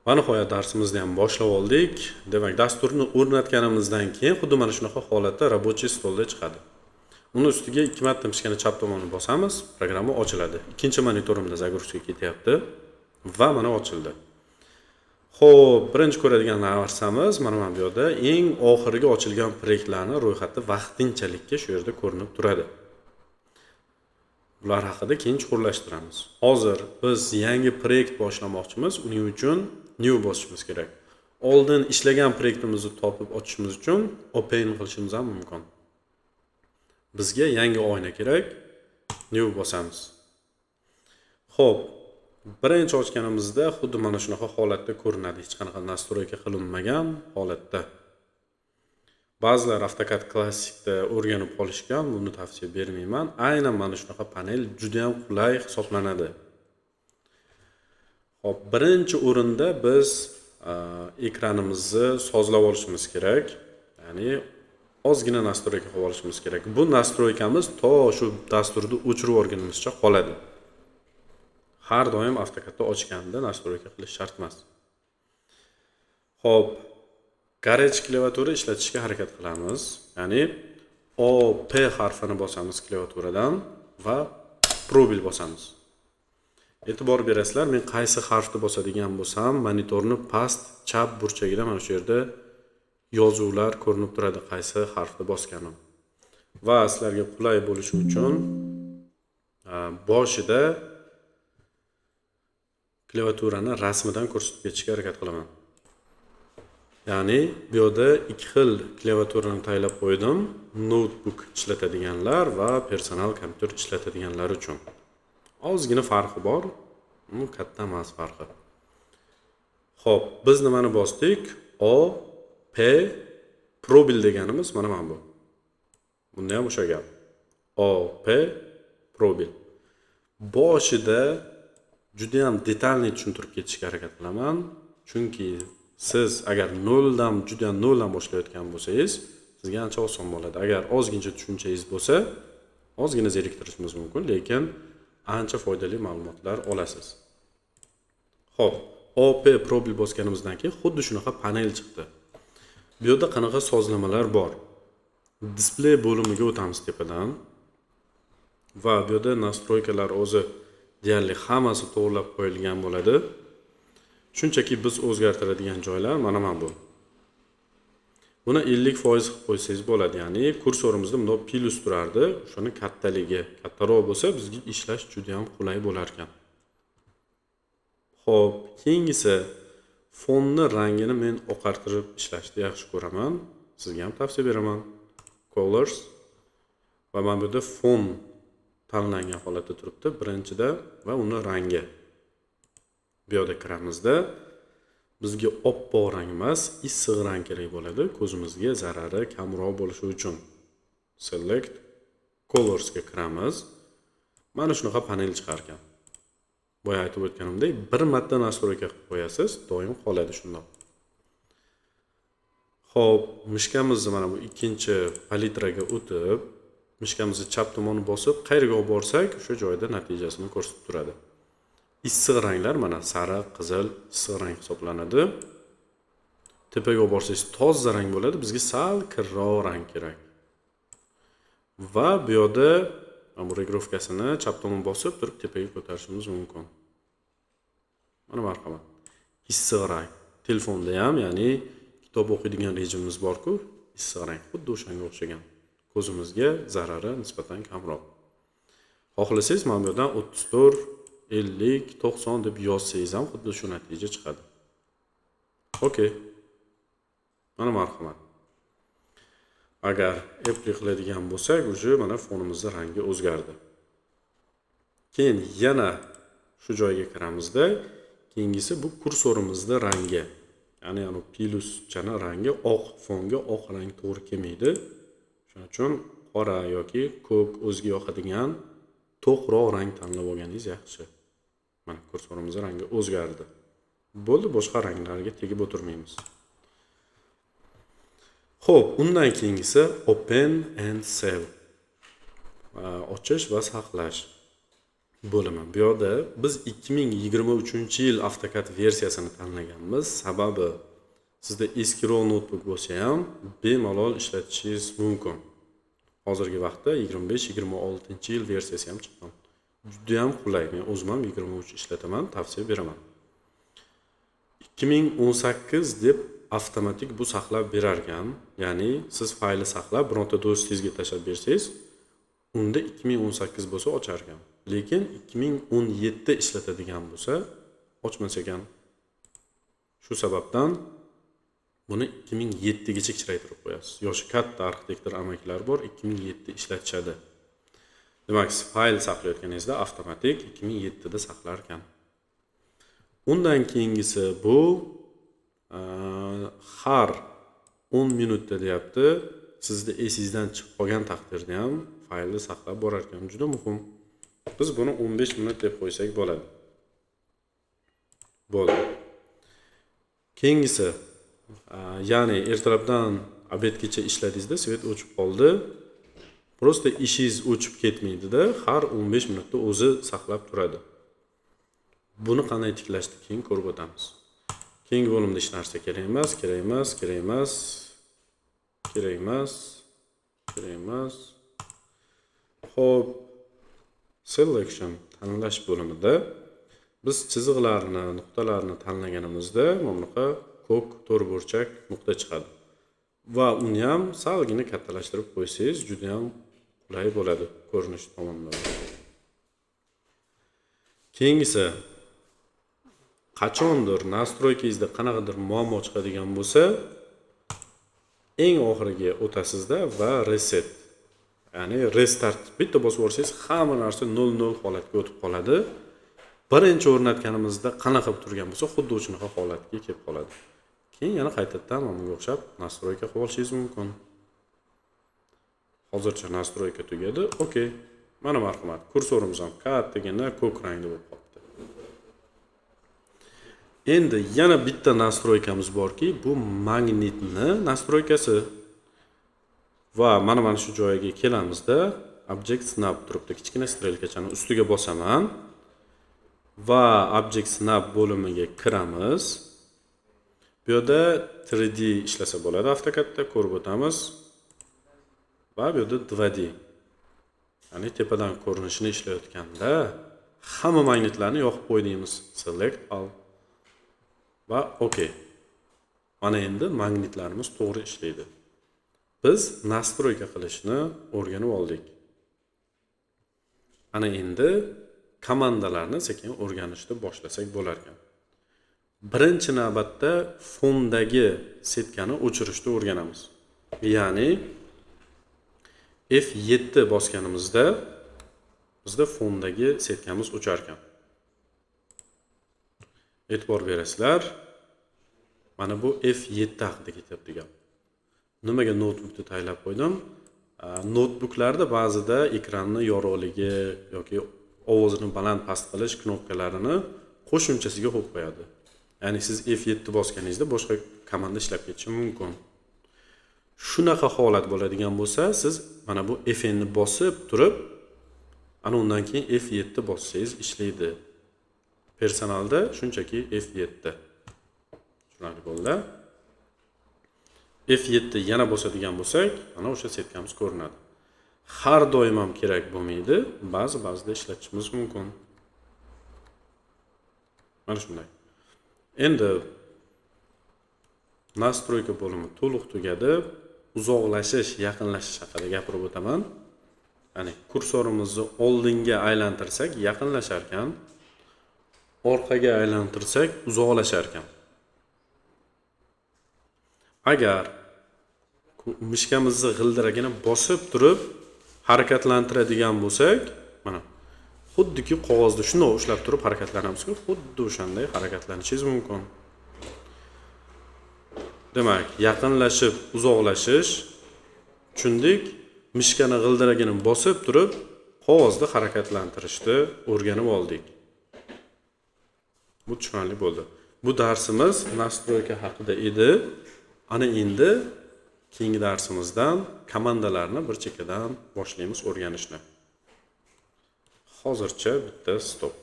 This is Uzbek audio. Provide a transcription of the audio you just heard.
Va nihoyat darsimizni ham boshlab oldik. Demak, dasturni o'rnatganimizdan keyin xuddi mana shunaqa holatda рабочий stolda chiqadi. Uni ustiga 2 marta mishkani chap tomonini bosamiz, programma ochiladi. Ikkinchi monitorimda загрузка ketyapti va mana ochildi. Xo'p, birinchi ko'radigan narsamiz mana bu yerda eng oxirgi ochilgan proyektlarning ro'yxati vaqtinchalikka shu yerda ko'rinib turadi. Bular haqida keyin chuqurlashtiramiz. Hozir biz yangi proyekt boshlamoqchimiz, uning uchun new bosishimiz kerak. Oldin ishlagan proyektimizni topib ochishimiz uchun open qilishimiz ham mumkin. Bizga yangi oyna kerak, new bosamiz. Xo'p, birinchi ochganimizda xuddi mana shunaqa holatda ko'rinadi, hech qanaqa nastroyka qilinmagan holatda. Ba'zilar AutoCAD Classic'da o'rganib qolishgan, buni tavsiya bermayman. Aynan mana shunaqa panel juda ham qulay hisoblanadi. Xo'p, birinchi o'rinda biz ekranimizni sozlab olishimiz kerak. Ya'ni ozgina nastroyka qilib olishimiz kerak. Bu nastroykamiz to shu dasturni o'chirib olganimizcha qoladi. Har doim AutoCAD'da ochganda nastroyka qilish shart emas. Xo'p, garage klaviatura ishlatishga harakat qilamiz. Ya'ni O, P harfini bosamiz klaviaturadan va probil bosamiz. E'tibor berasizlar, men qaysi harfni bosadigan bo'lsam, monitorni past chap burchagida mana shu yerda yozuvlar ko'rinib turadi, qaysi harfni bosganim. Va sizlarga qulay bo'lishi uchun boshida klaviaturani rasmidan ko'rsatib ketishga harakat qilaman. Ya'ni bu yerda ikki xil klaviaturani tayinlab qo'ydim. Notebook ishlatadiganlar va personal kompyuter ishlatadiganlar uchun. Ozgina farqi bor, u katta emas farqi. Xo'p, biz nimani bosdik? O, P, probil deganimiz mana bu. Bunda ham o'sha gap. O, P, probil. Boshida juda ham detalniy tushuntirib ketishga harakat qilaman, chunki siz agar noldan boshlayotgan bo'lsangiz, sizga ancha oson bo'ladi. Agar ozgincha tushunchangiz bo'lsa, ozgina zeriktirishimiz mumkin, lekin ancha foydali ma'lumotlar olasiz. Xo'p, OP probil bosganimizdan keyin xuddi shunaqa panel chiqdi. Bu yerda qanaqa sozlamalar bor? Display bo'limiga o'tamiz tepadan. Va bu yerda nastroykalar o'zi deyarli hammasi to'g'rilab qo'yilgan bo'ladi. Shunchaki biz o'zgartiradigan joylar mana bu. Buni 50% qilib qo'ysangiz bo'ladi. Ya'ni kursorimizda bunday plus turardi. Shuni kattaligi kattaroq bo'lsa, bizga ishlash juda ham qulay bo'lar ekan. Xo'p, keyingisi fonni rangini men oqartirib ishlashni yaxshi ko'raman. Sizga ham tavsiya beraman. Colors va mana bu yerda fon tanlangan holatda turibdi birinchida va uni rangi. Bu yerda kiramizda bizga oppoq rang emas, issiq rang kerak bo'ladi. Ko'zimizga zarari kamroq bo'lishi uchun. Select Colors ga kiramiz. Mana shunaqa panel chiqar ekan. Boya aytib o'tganimdek, bir marta nastroyka qilib qo'yasiz, doim qoladi shundoq. Xo'p, mishkamizni mana bu ikkinchi palitraga o'tib, mishkamizni chap tomonni bosib, qayerga olib borsak, o'sha joyda natijasini ko'rsatib turadi. Issiq ranglar mana sariq, qizil, issiq rang hisoblanadi. Tepaga olib borsangiz toza rang bo'ladi, bizga sal kirroq rang kerak. Va bu yerda bu regrovkasini chap tomon bosib turib tepaga ko'tarishimiz mumkin. Mana marhamat. Issiq rang. Telefonda ham, ya'ni kitob o'qiydigan rejimimiz bor-ku, issiq rang xuddi o'shanga o'xshagan. Ko'zimizga zarari nisbatan kamroq. Xohlasangiz mana bu yerdan 34, 50, 90 deb yozsangiz ham xuddi shu natija chiqadi. Okey. Mana marhamat. Agar apply qiladigan bo'lsak, uje mana fonimizning rangi o'zgardi. Keyin yana shu joyga kiramizda, keyingisi bu kursorimizning rangi. Ya'ni ana plyuschani rangi oq fonga oq rang to'g'ri kelmaydi. Shuning uchun qora yoki ko'k o'ziga yoqadigan to'qroq rang tanlab olganingiz yaxshi. Mana kursorimizning rangi o'zgardi. Bo'ldi, boshqa ranglarga tegib o'tirmaymiz. Xo'p, undan keyingisi open and save. Ochish va saqlash. bo'limi. Bu yerda biz 2023-yil AutoCAD versiyasini tanlaganmiz. Sababi sizda eskiroq notebook bo'lsa ham bemalol ishlatishingiz mumkin. Hozirgi vaqtda 25-26-yil versiyasi ham chiqqan. Juda ham qulay. Men o'zim ham 23 ishlataman, tavsiya beraman. 2018 deb avtomatik bu saqlab berar ekan. Ya'ni siz faylni saqlab bironta do'stingizga tashlab bersangiz, unda 2018 bo'lsa ochar ekan. Lekin 2017 ishlatadigan bo'lsa, ochmas ekan. Shu sababdan buni 2007 gacha kichraytirib qo'yasiz. Yoshi katta arxitektor amakilar bor, 2007 ishlatishadi. Demak, siz fayl saqlayotganingizda avtomatik 2007 da saqlar ekan. Undan keyingisi bu har 10 minutda deyapti. Sizda esingizdan chiqib qolgan taqdirda ham faylni saqlab borar ekan. Juda muhim. Biz buni 15 minut deb qo'ysak bo'ladi. Bo'ldi. Keyingisi, ya'ni ertalabdan obedgacha ishladingizda svet o'chib qoldi. Prosta ishingiz o'chib ketmaydi-da, har 15 minutda o'zi saqlab turadi. Buni qanday tiklashni keyin ko'rib o'tamiz. Keyingi bo'limda hech narsa kerak emas. Xo'p, selection tanlash bo'limida biz chiziqlarni, nuqtalarni tanlaganimizda bunaqa ko'k to'rtburchak nuqta chiqadi. Va uni ham salgina kattalashtirib qo'ysangiz juda ham qulay bo'ladi ko'rinish tomondan. Keyingisi, qachondir nastroykangizda qanaqadir muammo chiqadigan bo'lsa, eng oxiriga o'tasizda va reset, ya'ni restart bitta bosib yuborsangiz hamma narsa 00 holatga o'tib qoladi. Birinchi o'rnatganimizda qanaqa qilib turgan bo'lsa, xuddi o'shunaqa holatga kelib qoladi. Keyin yana qaytadan bunga o'xshab nastroyka qilib olishingiz mumkin. Hozircha nastroyka tugadi. Okey. Mana marhamat, kursorimiz ham kattagina ko'k rangda bo'lib qoldi. Endi yana bitta nastroykamiz borki, bu magnitni nastroykasi. Va mana shu joyiga kelamizda Object Snap turibdi. Kichkina strelkachani ustiga bosaman va Object Snap bo'limiga kiramiz. Bu yerda 3D ishlasa bo'ladi, AutoCADda ko'rib o'tamiz. Va bu yerda 2D. Ya'ni tepadan ko'rinishini ishlayotganda hamma magnitlarni yoqib qo'ydingiz. Select all. Va okey. Mana endi magnitlarimiz to'g'ri ishlaydi. Biz nastroyka qilishni o'rganib oldik. Ana endi komandalarni sekin o'rganishni boshlasak bo'lar ekan. Birinchi navbatda fondagi setkani o'chirishni o'rganamiz. Ya'ni F7 bosganimizda bizda fondagi setkamiz o'char ekan. E'tibor berasizlar. Mana bu F7 haqida ketyapti gap. Nimaga notebookni tayyorlab qo'ydim? Notebooklarda ba'zida ekranni yorug'ligi yoki ovozini baland past qilish knopkalarini qo'shimchasiga qo'yib qo'yadi. Ya'ni siz F7 bosganingizda boshqa komanda ishlab ketishi mumkin. Shunaqa holat bo'ladigan bo'lsa, siz mana bu Fn ni bosib turib, ana undan keyin F7 bossangiz ishlaydi. Personalda shunchaki F7. Tushunarli bo'ldi. F7 yana bosadigan bo'lsak, mana o'sha setkamiz ko'rinadi. Har doim ham kerak bo'lmaydi, ba'zida ishlatishimiz mumkin. Mana shunday. Endi nastroyka bo'limi to'liq tugadi. Uzoqlashish, yaqinlashish haqida gapirib o'taman. Ya'ni kursorimizni oldinga aylantirsak yaqinlashar ekan, orqaga aylantirsak uzoqlashar ekan. Agar mishkamizni g'ildiragini bosib turib harakatlantiradigan bo'lsak, mana xuddiki qog'ozni shunday ushlab turib harakatlanamiz, xuddi o'shanday harakatlanishingiz mumkin. Demak, yaqinlashib uzoqlashish, tushundik. Mishkani g'ildiragini bosib turib qog'ozni harakatlantirishni o'rganib oldik. Bu tushunarli bo'ldi. Bu darsimiz nastroyka haqida edi. Ana endi keyingi darsimizdan komandalarni bir chekkadan boshlaymiz o'rganishni. hozircha bitta stop.